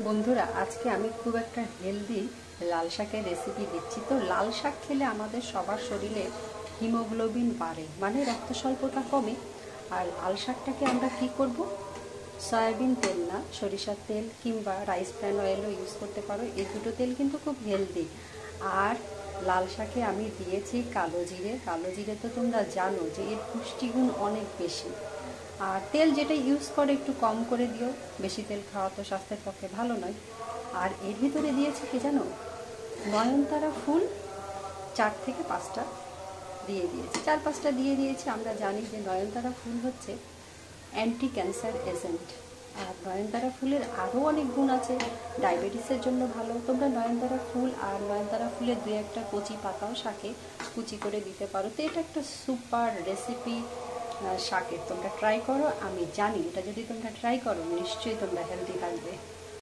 বন্ধুরা, আজকে আমি খুব একটা হেলদি লাল শাকের রেসিপি দিচ্ছি। তো লাল শাক খেলে আমাদের সবার শরীরে হিমোগ্লোবিন বাড়ে, মানে রক্ত স্বল্পতা কমে। আর লাল শাকটাকে আমরা কি করব, সয়াবিন তেল না, সরিষার তেল কিংবা রাইস ব্র্যান অয়েলও ইউজ করতে পারো। এই দুটো তেল কিন্তু খুব হেলদি। আর লাল শাকে আমি দিয়েছি কালো জিরে। কালো জিরে তো তোমরা জানো যে এর পুষ্টিগুণ অনেক বেশি। আর তেল যেটা ইউজ করে একটু কম করে দিও, বেশি তেল খাওয়া তো স্বাস্থ্যের পক্ষে ভালো নয়। আর এর ভিতরে দিয়েছি কি জানো, নয়নতারা ফুল 4 থেকে 5টা দিয়ে দিয়েছি, 4-5টা দিয়ে দিয়েছি। আমরা জানি যে নয়নতারা ফুল হচ্ছে অ্যান্টি ক্যান্সার এজেন্ট। আর নয়নতারা ফুলের আরও অনেক গুণ আছে, ডায়াবেটিসের জন্য ভালো। তোমরা নয়নতারা ফুল আর নয়নতারা ফুলের 2-1টা কচি পাতাও শাকে কুচি করে দিতে পারো। তো এটা একটা সুপার রেসিপি শাকের, তোমরা ট্রাই করো। আমি জানি এটা যদি তোমরা ট্রাই করো নিশ্চয়ই তোমরা হেলদি থাকবে।